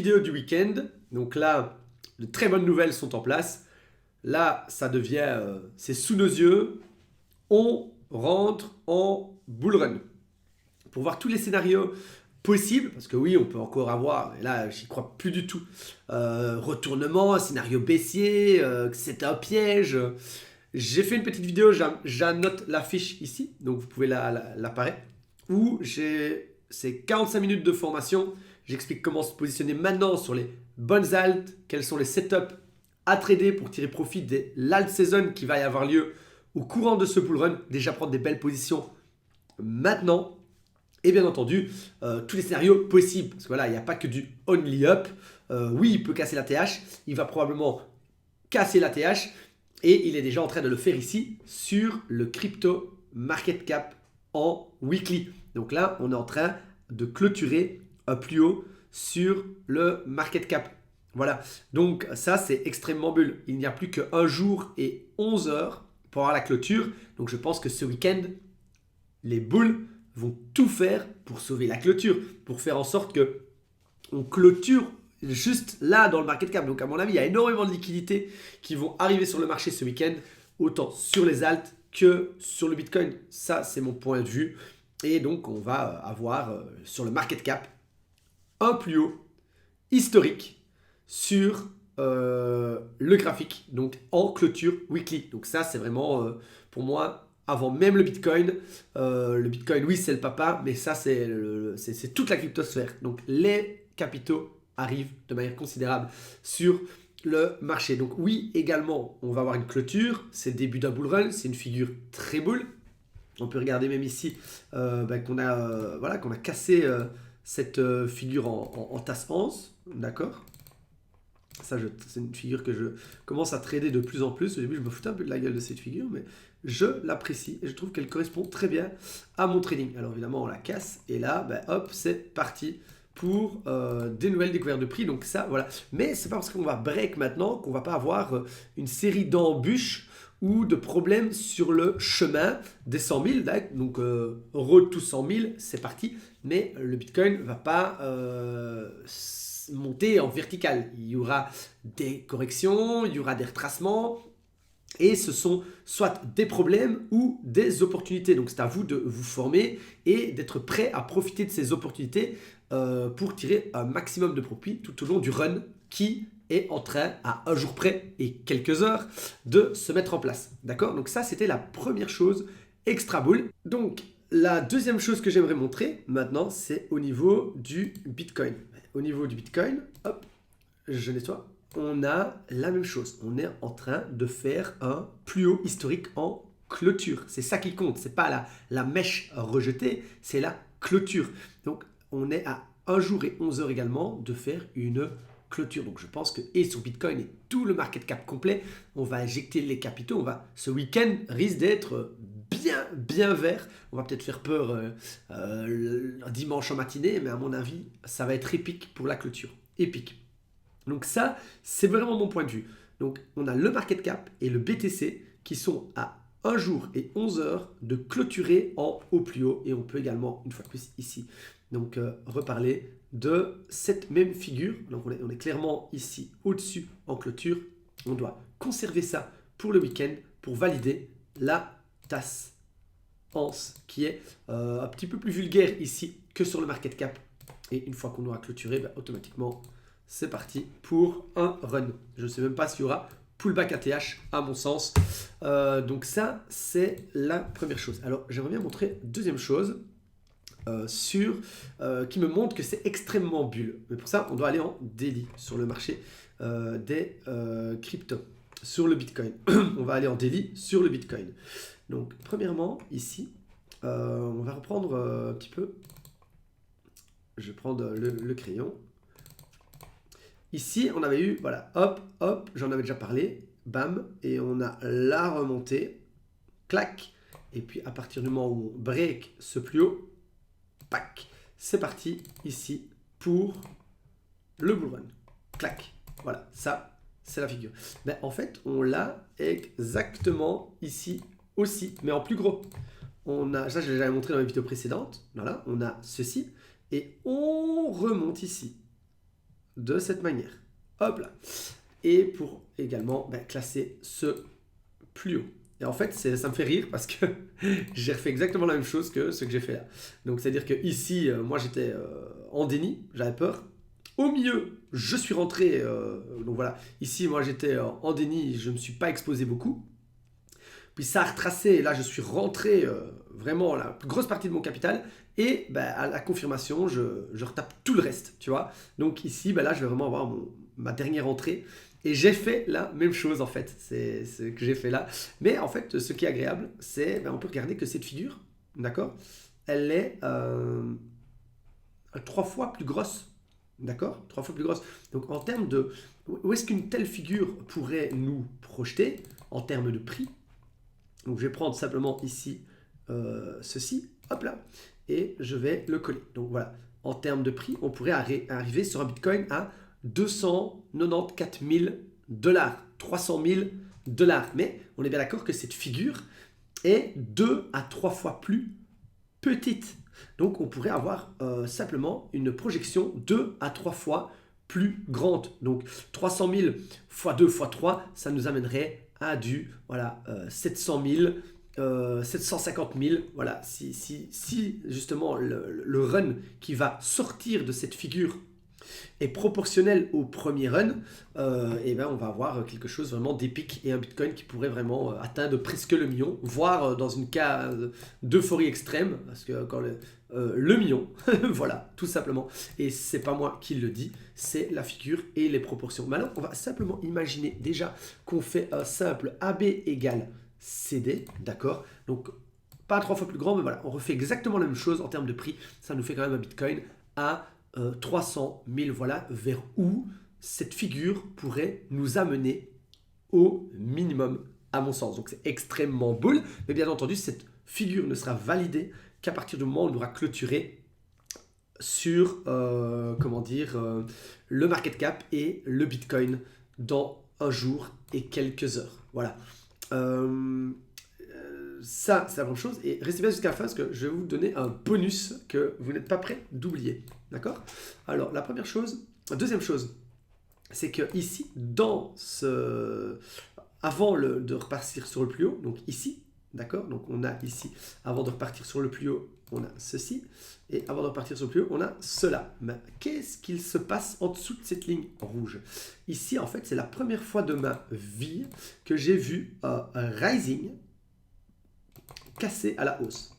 vidéo du week-end. Donc là, de très bonnes nouvelles sont en place. Là, ça devient, c'est sous nos yeux. On rentre en bull run. Pour voir tous les scénarios possibles, parce que oui, on peut encore avoir, et là, j'y crois plus du tout, retournement, scénario baissier, que c'était un piège. J'ai fait une petite vidéo, j'annote la fiche ici, donc vous pouvez l'apparaître, où c'est 45 minutes de formation. J'explique comment se positionner maintenant sur les bonnes altes, quels sont les setups à trader pour tirer profit de l'alt season qui va y avoir lieu au courant de ce bull run. Déjà prendre des belles positions maintenant. Et bien entendu, tous les scénarios possibles. Parce que voilà, il n'y a pas que du only up. Oui, il peut casser la TH. Il va probablement casser la TH. Et il est déjà en train de le faire ici sur le crypto market cap en weekly. Donc là, on est en train de clôturer un plus haut sur le market cap. Voilà. Donc ça, c'est extrêmement bull. Il n'y a plus qu'un jour et 11 heures pour avoir la clôture. Donc je pense que ce week-end, les bulls vont tout faire pour sauver la clôture, pour faire en sorte que on clôture juste là dans le market cap. Donc à mon avis, il y a énormément de liquidités qui vont arriver sur le marché ce week-end, autant sur les alts que sur le Bitcoin. Ça, c'est mon point de vue. Et donc, on va avoir sur le market cap un plus haut historique sur le graphique, donc en clôture weekly. Donc ça, c'est vraiment pour moi avant même le Bitcoin. Le Bitcoin, oui, c'est le papa, mais ça, c'est toute la cryptosphère. Donc les capitaux arrivent de manière considérable sur le marché. Donc oui, également, on va avoir une clôture. C'est le début d'un bull run. C'est une figure très bull. On peut regarder même ici qu'on a cassé cette figure en tasse 11. D'accord ? Ça, c'est une figure que je commence à trader de plus en plus. Au début, je me foutais un peu de la gueule de cette figure, mais je l'apprécie et je trouve qu'elle correspond très bien à mon trading. Alors évidemment, on la casse et là, hop, c'est parti pour des nouvelles découvertes de prix. Donc ça, voilà. Mais c'est pas parce qu'on va break maintenant qu'on va pas avoir une série d'embûches ou de problèmes sur le chemin des 100 000. Donc, road to 100 000, c'est parti. Mais le Bitcoin ne va pas monter en vertical. Il y aura des corrections, il y aura des retracements. Et ce sont soit des problèmes ou des opportunités. Donc, c'est à vous de vous former et d'être prêt à profiter de ces opportunités pour tirer un maximum de profit tout au long du run qui est en train, à un jour près et quelques heures, de se mettre en place. D'accord ? Donc ça, c'était la première chose extra bull. Donc, la deuxième chose que j'aimerais montrer maintenant, c'est au niveau du Bitcoin. Au niveau du Bitcoin, hop, je nettoie. On a la même chose. On est en train de faire un plus haut historique en clôture. C'est ça qui compte. C'est pas la mèche rejetée, c'est la clôture. Donc, on est à 1 jour et 11 heures également de faire une clôture. Donc, je pense que et sur Bitcoin et tout le market cap complet, on va injecter les capitaux. Ce week-end risque d'être bien vert. On va peut-être faire peur dimanche en matinée, mais à mon avis, ça va être épique pour la clôture. Épique. Donc ça, c'est vraiment mon point de vue. Donc on a le market cap et le BTC qui sont à 1 jour et 11 heures de clôturer en haut plus haut. Et on peut également, une fois de plus ici, donc reparler de cette même figure. Donc on est clairement ici au-dessus en clôture. On doit conserver ça pour le week-end pour valider la tasse Anse qui est un petit peu plus vulgaire ici que sur le market cap. Et une fois qu'on aura clôturé, automatiquement, c'est parti pour un run. Je ne sais même pas s'il y aura pullback ATH à mon sens. Donc ça, c'est la première chose. Alors, j'aimerais bien montrer deuxième chose qui me montre que c'est extrêmement bull. Mais pour ça, on doit aller en daily sur le marché des cryptos, sur le Bitcoin. On va aller en daily sur le Bitcoin. Donc, premièrement, ici, on va reprendre un petit peu. Je vais prendre le crayon. Ici, on avait eu, voilà, hop, hop, j'en avais déjà parlé, bam, et on a la remontée, clac, et puis à partir du moment où on break ce plus haut, pac, c'est parti ici pour le bull run, clac, voilà, ça, c'est la figure. Mais en fait, on l'a exactement ici aussi, mais en plus gros. Ça, je l'ai déjà montré dans les vidéos précédentes, voilà, on a ceci, et on remonte ici. de cette manière. Hop là. Et pour également classer ce plus haut. Et en fait, ça me fait rire parce que j'ai refait exactement la même chose que ce que j'ai fait là. Donc, c'est-à-dire que ici, moi, j'étais en déni, j'avais peur. Au milieu, je suis rentré. Donc voilà, ici, moi, j'étais en déni, je ne me suis pas exposé beaucoup. Puis ça a retracé, et là, je suis rentré vraiment la plus grosse partie de mon capital. Et à la confirmation, je retape tout le reste, tu vois. Donc ici, là, je vais vraiment avoir ma dernière entrée. Et j'ai fait la même chose en fait, c'est ce que j'ai fait là. Mais en fait, ce qui est agréable, c'est on peut regarder que cette figure, d'accord, elle est 3 fois plus grosse, d'accord, 3 fois plus grosse. Donc en termes de, où est-ce qu'une telle figure pourrait nous projeter en termes de prix? Donc je vais prendre simplement ici ceci, hop là, et je vais le coller. Donc voilà, en termes de prix, on pourrait arriver sur un Bitcoin à 294 000 $, 300 000 $. Mais on est bien d'accord que cette figure est 2 à 3 fois plus petite. Donc on pourrait avoir simplement une projection 2 à 3 fois plus grande. Donc 300 000 fois 2 fois 3, ça nous amènerait à du 700 000, 750 000. Voilà, si justement le run qui va sortir de cette figure est proportionnel au premier run, on va avoir quelque chose vraiment d'épique et un Bitcoin qui pourrait vraiment atteindre presque le million, voire dans une cas d'euphorie extrême, parce que quand le million, voilà, tout simplement. Et c'est pas moi qui le dis, c'est la figure et les proportions. Maintenant, on va simplement imaginer déjà qu'on fait un simple AB égale CD, d'accord? Donc, pas 3 fois plus grand, mais voilà, on refait exactement la même chose en termes de prix. Ça nous fait quand même un Bitcoin à 300 000, voilà vers où cette figure pourrait nous amener au minimum, à mon sens. Donc c'est extrêmement bull, mais bien entendu, cette figure ne sera validée qu'à partir du moment où on aura clôturé sur, le market cap et le Bitcoin dans un jour et quelques heures. Voilà. Ça, c'est la première chose. Et restez bien jusqu'à la fin parce que je vais vous donner un bonus que vous n'êtes pas prêt d'oublier. D'accord? Alors, la deuxième chose, c'est que ici, avant de repartir sur le plus haut, donc ici, d'accord? Donc, on a ici, avant de repartir sur le plus haut, on a ceci. Et avant de repartir sur le plus haut, on a cela. Mais qu'est-ce qu'il se passe en dessous de cette ligne rouge? Ici, en fait, c'est la première fois de ma vie que j'ai vu un rising cassé à la hausse.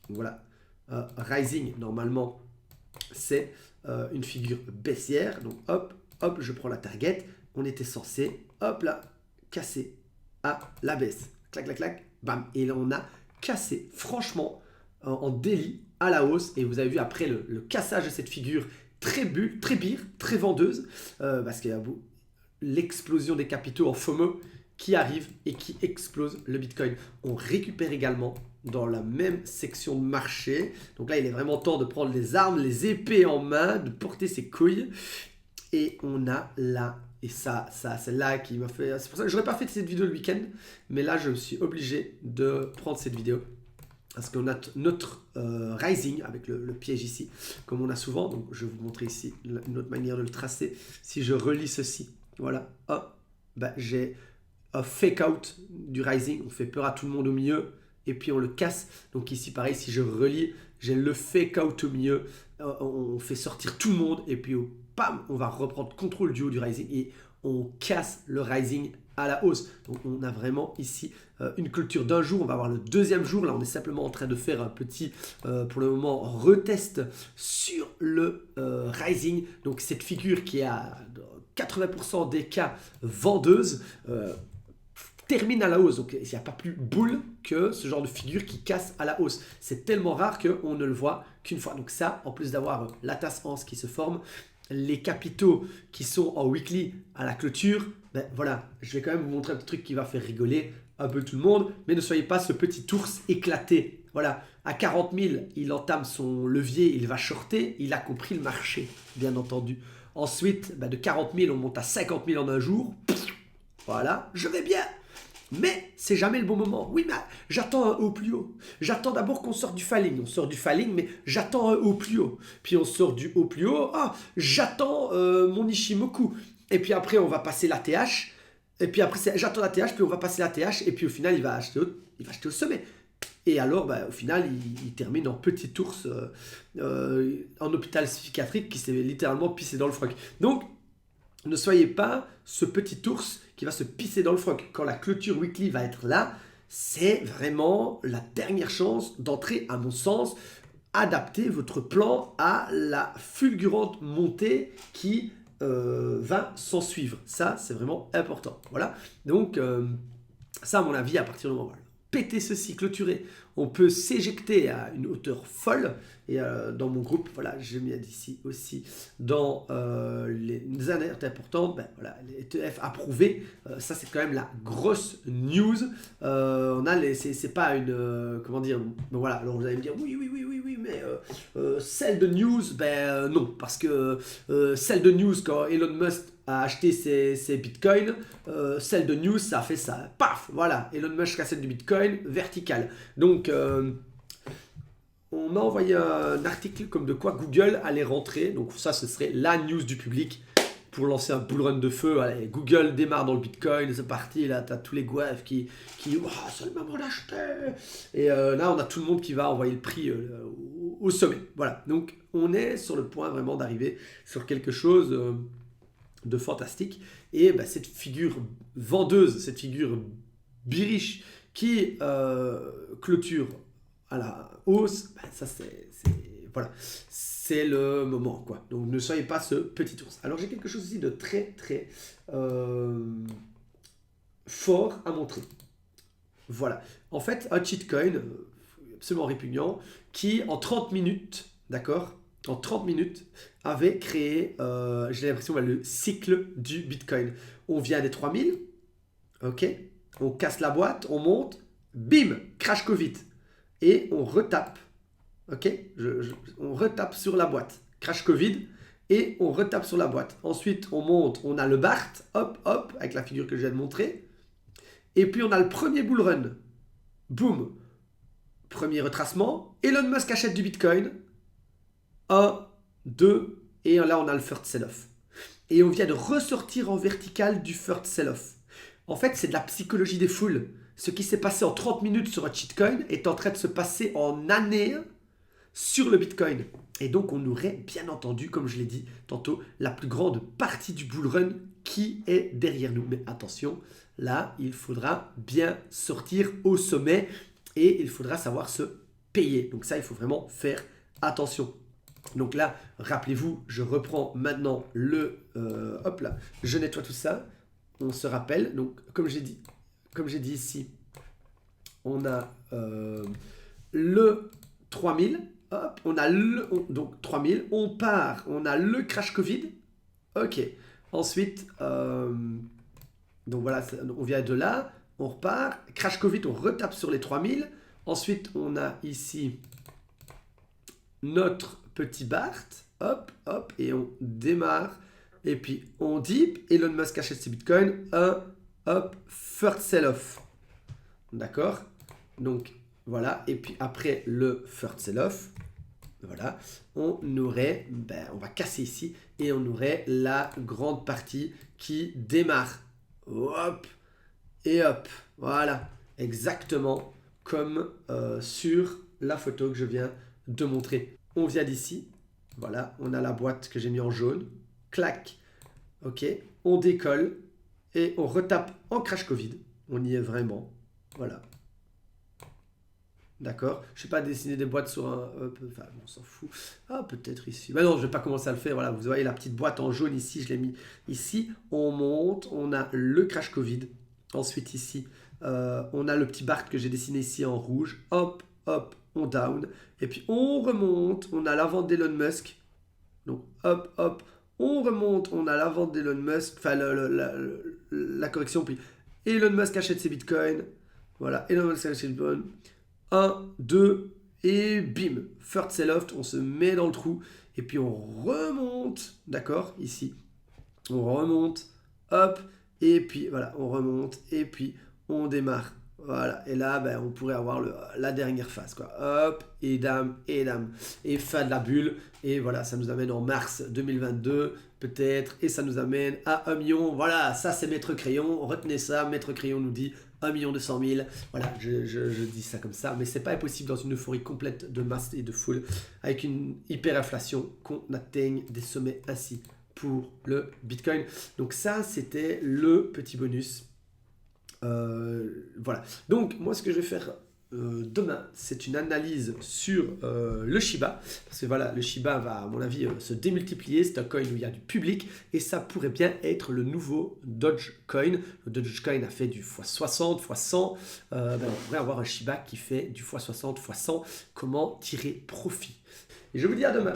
Donc voilà, rising, normalement, c'est une figure baissière. Donc hop, hop, je prends la target. On était censé, hop là, casser à la baisse. Clac, clac, clac, bam. Et là, on a cassé, franchement, en délit à la hausse. Et vous avez vu après le cassage de cette figure très pire, très vendeuse, parce qu'il y a l'explosion des capitaux en FOMO qui arrive et qui explose le Bitcoin. On récupère également dans la même section de marché. Donc là, il est vraiment temps de prendre les armes, les épées en main, de porter ses couilles. Et on a là, et ça c'est là qui m'a fait... C'est pour ça que je n'aurais pas fait cette vidéo le week-end, mais là, je me suis obligé de prendre cette vidéo. Parce qu'on a notre rising avec le piège ici, comme on a souvent. Donc, je vais vous montrer ici une autre manière de le tracer. Si je relis ceci, voilà, hop, j'ai un fake out du rising. On fait peur à tout le monde au milieu et puis on le casse. Donc ici, pareil, si je relis, j'ai le fake out au milieu. On fait sortir tout le monde et puis bam, on va reprendre contrôle du haut du rising et on casse le rising à la hausse. Donc on a vraiment ici une clôture d'un jour. On va avoir le deuxième jour. Là, on est simplement en train de faire un petit, pour le moment, retest sur le rising. Donc cette figure qui est à 80% des cas vendeuse termine à la hausse. Donc il n'y a pas plus bull que ce genre de figure qui casse à la hausse. C'est tellement rare qu'on ne le voit qu'une fois. Donc ça, en plus d'avoir la tasse Hans qui se forme, les capitaux qui sont en weekly à la clôture, voilà, je vais quand même vous montrer un petit truc qui va faire rigoler un peu tout le monde, mais ne soyez pas ce petit ours éclaté. Voilà, à 40 000, il entame son levier, il va shorter, il a compris le marché, bien entendu. Ensuite, de 40 000, on monte à 50 000 en un jour. Voilà, je vais bien. Mais c'est jamais le bon moment. Oui, mais j'attends un haut plus haut. J'attends d'abord qu'on sorte du falling. On sort du falling, mais j'attends un haut plus haut. Puis on sort du haut plus haut. Ah, j'attends mon Ishimoku. Et puis après, on va passer la TH. Et puis après, j'attends la TH, puis on va passer la TH. Et puis au final, il va acheter au sommet. Et alors, au final, il termine en petit ours en hôpital psychiatrique qui s'est littéralement pissé dans le froc. Donc, ne soyez pas ce petit ours qui va se pisser dans le froc. Quand la clôture weekly va être là, c'est vraiment la dernière chance d'entrer, à mon sens, adapter votre plan à la fulgurante montée qui va s'en suivre. Ça, c'est vraiment important. Voilà. Donc, ça, à mon avis, à partir du moment où péter ceci, clôturer, on peut s'éjecter à une hauteur folle. Et dans mon groupe, voilà, j'ai mis ici aussi dans les alertes importantes, voilà, les ETF approuvés. Ça, c'est quand même la grosse news. C'est pas une, comment dire, bon, voilà. Alors vous allez me dire, oui, mais celle de news, non, parce que celle de news quand Elon Musk a acheté ses bitcoins, celle de news, ça a fait ça, paf, voilà, Elon Musk achète du bitcoin vertical. Donc on m'a envoyé un article comme de quoi Google allait rentrer. Donc ça, ce serait la news du public pour lancer un bull run de feu. Allez, Google démarre dans le Bitcoin, c'est parti. Là, tu as tous les gouaves qui oh, c'est le moment d'acheter. Et là, on a tout le monde qui va envoyer le prix au sommet. Voilà, donc on est sur le point vraiment d'arriver sur quelque chose de fantastique. Et cette figure vendeuse, cette figure bearish qui clôture à la hausse, ça voilà, c'est le moment, quoi. Donc ne soyez pas ce petit ours. Alors j'ai quelque chose aussi de très très fort à montrer. Voilà, en fait un cheatcoin absolument répugnant qui en 30 minutes, d'accord, en 30 minutes avait créé, j'ai l'impression, le cycle du Bitcoin. On vient des 3000, ok, on casse la boîte, on monte, bim, crash Covid. Et on retape, ok, on retape sur la boîte, crash Covid, et on retape sur la boîte. Ensuite, on monte, on a le BART, hop, hop, avec la figure que je viens de montrer. Et puis, on a le premier bull run. Boum, premier retracement. Elon Musk achète du Bitcoin. 1, 2, et là, on a le first sell-off. Et on vient de ressortir en vertical du first sell-off. En fait, c'est de la psychologie des foules. Ce qui s'est passé en 30 minutes sur un cheatcoin est en train de se passer en années sur le Bitcoin. Et donc, on aurait bien entendu, comme je l'ai dit tantôt, la plus grande partie du bull run qui est derrière nous. Mais attention, là, il faudra bien sortir au sommet et il faudra savoir se payer. Donc ça, il faut vraiment faire attention. Donc là, rappelez-vous, je reprends maintenant hop là, je nettoie tout ça. On se rappelle, donc comme j'ai dit ici, on a le 3000, hop, on a donc 3000, on part, on a le crash Covid, ok, ensuite, donc voilà, on vient de là, on repart, crash Covid, on retape sur les 3000, ensuite on a ici notre petit BART, hop, hop, et on démarre, et puis on dip, Elon Musk achète ses bitcoins, hop, first sell-off. D'accord? Donc, voilà. Et puis après le first sell-off, voilà, on aurait, on va casser ici, et on aurait la grande partie qui démarre. Hop, et hop. Voilà. Exactement comme sur la photo que je viens de montrer. On vient d'ici. Voilà, on a la boîte que j'ai mis en jaune. Clac. Ok, on décolle et on retape en crash Covid. On y est vraiment. Voilà. D'accord. Je ne sais pas dessiner des boîtes sur un... enfin, on s'en fout. Ah, peut-être ici. Mais non, je ne vais pas commencer à le faire. Voilà, vous voyez la petite boîte en jaune ici. Je l'ai mis ici. On monte. On a le crash Covid. Ensuite, ici, on a le petit BART que j'ai dessiné ici en rouge. Hop, hop, on down. Et puis, on remonte. On a la vente d'Elon Musk. Donc, hop, hop. On remonte. On a la vente d'Elon Musk. Enfin, la correction. Puis, Elon Musk achète ses bitcoins. Voilà, Elon Musk achète ses bitcoins. 1, 2, et bim, first sell-off, on se met dans le trou, et puis on remonte, d'accord, ici, on remonte, hop, et puis voilà, on remonte, et puis on démarre. Voilà, et là, ben, on pourrait avoir la dernière phase, quoi. Hop, et dame, et fin de la bulle. Et voilà, ça nous amène en mars 2022, peut-être, et ça nous amène à 1 million. Voilà, ça c'est Maître Crayon. Retenez ça, Maître Crayon nous dit 1 200 000. Voilà, je dis ça comme ça, mais c'est pas impossible dans une euphorie complète de masse et de foule, avec une hyperinflation, qu'on atteigne des sommets ainsi pour le Bitcoin. Donc ça, c'était le petit bonus. Voilà. Donc, moi, ce que je vais faire demain, c'est une analyse sur le Shiba. Parce que voilà, le Shiba va, à mon avis, se démultiplier. C'est un coin où il y a du public. Et ça pourrait bien être le nouveau Dogecoin. Le Dogecoin a fait du x60, x100. On pourrait avoir un Shiba qui fait du x60, x100. Comment tirer profit? Et je vous dis à demain.